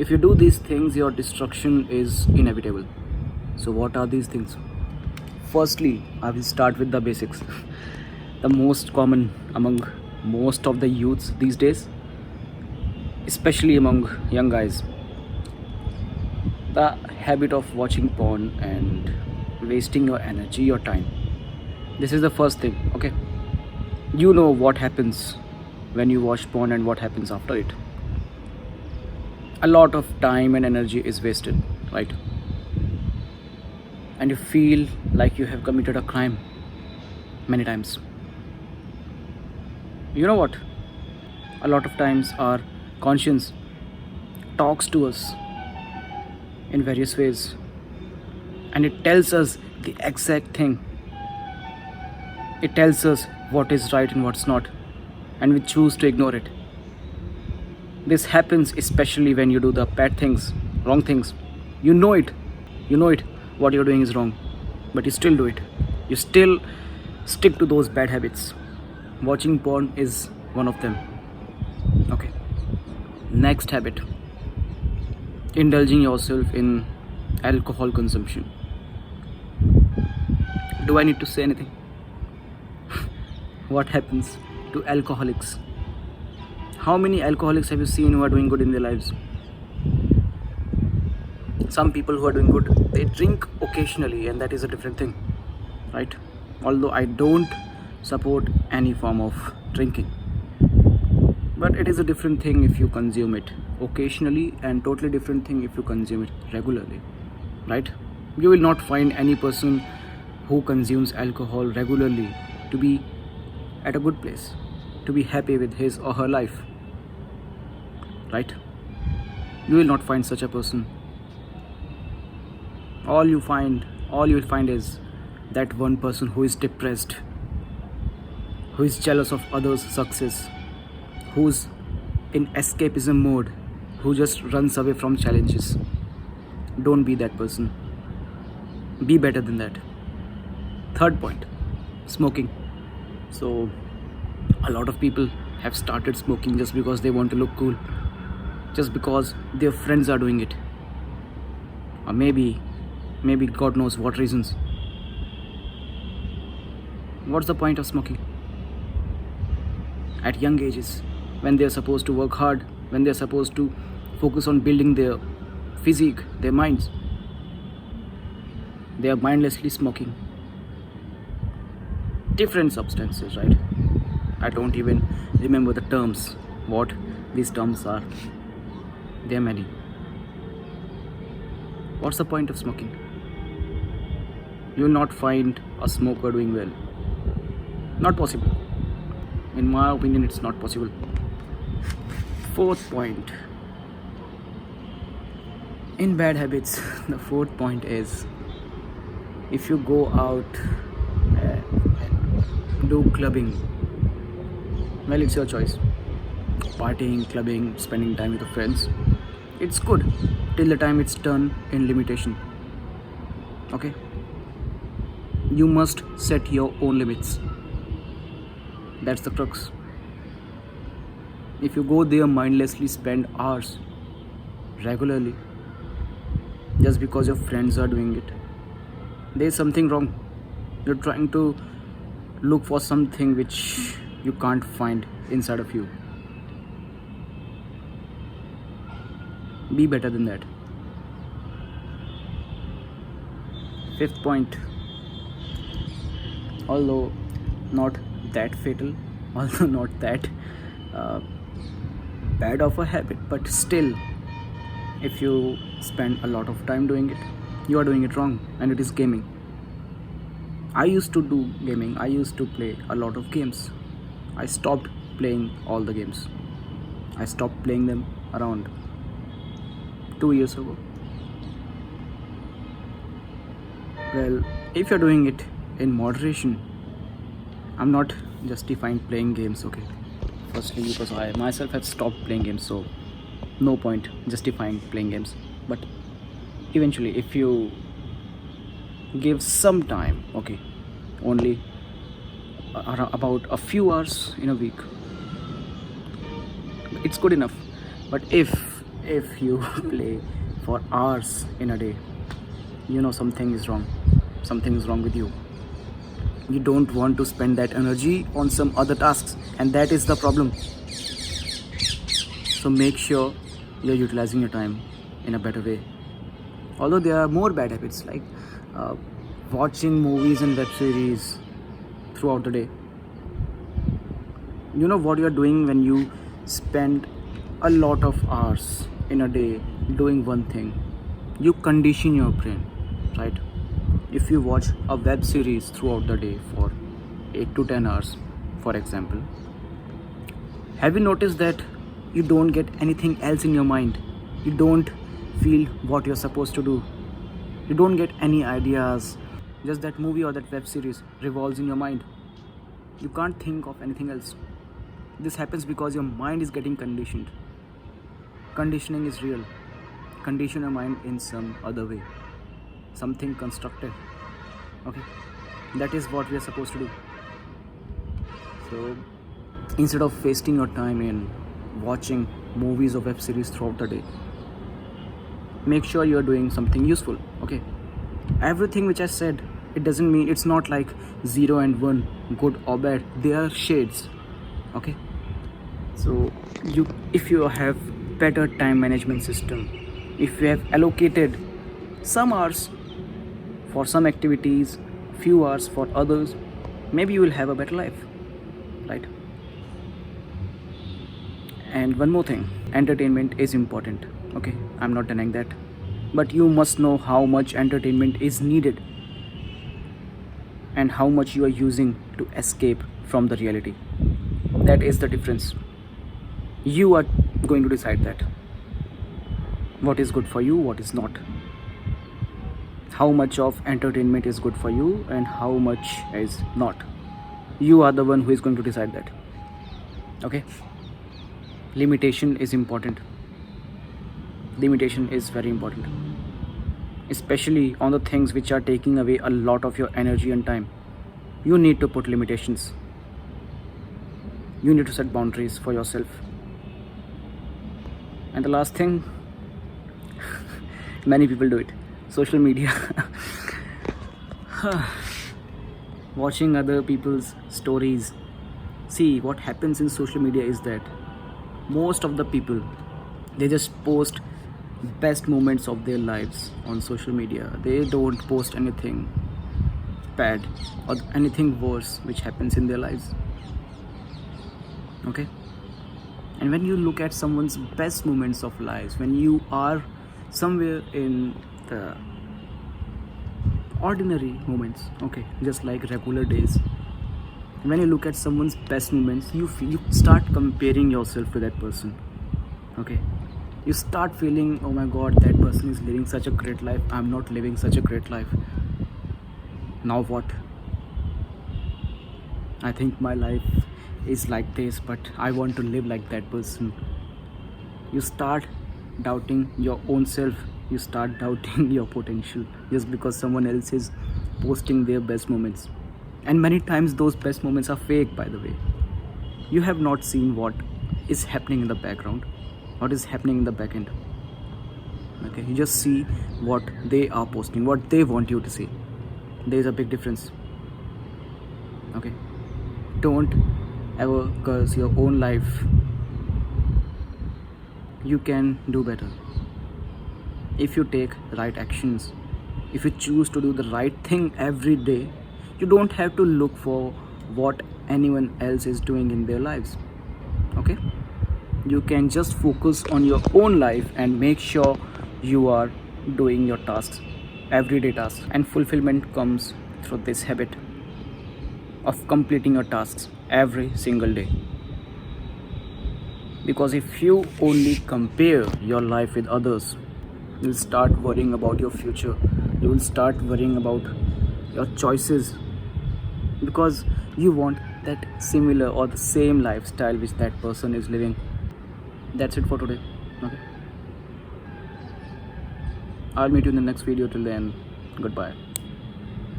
If you do these things, your destruction is inevitable. So what are these things? Firstly, I will start with the basics. The most common among most of the youths these days, especially among young guys, the habit of watching porn and wasting your energy, your time. This is the first thing, okay? You know what happens when you watch porn and what happens after it. A lot of time and energy is wasted, right? And you feel like you have committed a crime many times. You know what? A lot of times our conscience talks to us in various ways and it tells us the exact thing. It tells us what is right and what's not, and we choose to ignore it. This happens especially when you do the bad things, wrong things. You know it, what you're doing is wrong, but you still do it. You still stick to those bad habits. Watching porn is one of them. Okay. Next habit, indulging yourself in alcohol consumption. Do I need to say anything? What happens to alcoholics? How many alcoholics have you seen who are doing good in their lives? Some people who are doing good, they drink occasionally, and that is a different thing, right? Although I don't support any form of drinking, but it is a different thing if you consume it occasionally and totally different thing if you consume it regularly, right? You will not find any person who consumes alcohol regularly to be at a good place, to be happy with his or her life, right? You will not find such a person. All you will find is that one person who is depressed, who is jealous of others' success, who's in escapism mode, who just runs away from challenges. Don't be that person. Be better than that. Third point, smoking. So a lot of people have started smoking just because they want to look cool, just because their friends are doing it, or maybe God knows what reasons. What's the point of smoking? At young ages, when they're supposed to work hard, when they're supposed to focus on building their physique, their minds, they are mindlessly smoking different substances, right? I don't even remember the terms, what these terms are. There are many. What's the point of smoking? You will not find a smoker doing well. Not possible. In my opinion, it's not possible. Fourth point, in bad habits, the fourth point is, if you go out and do clubbing, well, it's your choice. Partying, clubbing, spending time with your friends, it's good till the time it's done in limitation. Okay? You must set your own limits. That's the crux. If you go there mindlessly, spend hours regularly just because your friends are doing it, there's something wrong. You're trying to look for something which you can't find inside of you. Be better than that. Fifth point, although not that fatal, although not that bad of a habit, but still, if you spend a lot of time doing it, you are doing it wrong, and it is gaming. I used to do gaming. I used to play a lot of games. I stopped playing all the games. I stopped playing them around 2 years ago. Well, if you're doing it in moderation, I'm not justifying playing games, okay? Firstly, because I myself have stopped playing games, so no point justifying playing games. But eventually, if you give some time, okay, only about a few hours in a week, it's good enough. But if If you play for hours in a day, you know something is wrong. Something is wrong with you. You don't want to spend that energy on some other tasks, and that is the problem. So make sure you're utilizing your time in a better way. Although there are more bad habits like uh, watching movies and web series throughout the day. You know what you're doing when you spend a lot of hours in a day doing one thing? You condition your brain, right? If you watch a web series throughout the day for 8 to 10 hours, for example, have you noticed that you don't get anything else in your mind? You don't feel what you're supposed to do. You don't get any ideas. Just that movie or that web series revolves in your mind. You can't think of anything else. This happens because your mind is getting conditioned. Conditioning is real. Condition your mind in some other way. Something constructive. Okay? That is what we are supposed to do. So instead of wasting your time in watching movies or web series throughout the day, make sure you are doing something useful. Okay? Everything which I said, it doesn't mean, it's not like 0 and 1, good or bad. They are shades. Okay? So if you have better time management system, if you have allocated some hours for some activities, few hours for others, maybe you will have a better life, right? And one more thing, entertainment is important. Okay, I'm not denying that, but you must know how much entertainment is needed and how much you are using to escape from the reality. That is the difference. You are going to decide that what is good for you, what is not, how much of entertainment is good for you and how much is not. You are the one who is going to decide that. Okay? Limitation is important. Limitation is very important, especially on the things which are taking away a lot of your energy and time. You need to put limitations. You need to set boundaries for yourself. And the last thing, many people do it, social media. Watching other people's stories. See, what happens in social media is that most of the people, they just post best moments of their lives on social media. They don't post anything bad or anything worse which happens in their lives. Okay? And when you look at someone's best moments of lives, when you are somewhere in the ordinary moments, okay, just like regular days, when you look at someone's best moments, you start comparing yourself to that person. Okay, you start feeling, oh my god, that person is living such a great life, I'm not living such a great life. Now what? I think my life is like this, but I want to live like that person. You start doubting your own self. You start doubting your potential just because someone else is posting their best moments. And many times those best moments are fake, by the way. You have not seen what is happening in the background, what is happening in the back end. Okay, you just see what they are posting, what they want you to see. There is a big difference. Okay, don't ever curse your own life. You can do better if you take right actions. If you choose to do the right thing every day, you don't have to look for what anyone else is doing in their lives. Okay, you can just focus on your own life and make sure you are doing your tasks, everyday tasks. And fulfillment comes through this habit of completing your tasks every single day. Because if you only compare your life with others, you'll start worrying about your future. You will start worrying about your choices because you want that similar or the same lifestyle which that person is living. That's it for today. Okay, I'll meet you in the next video. Till then, goodbye.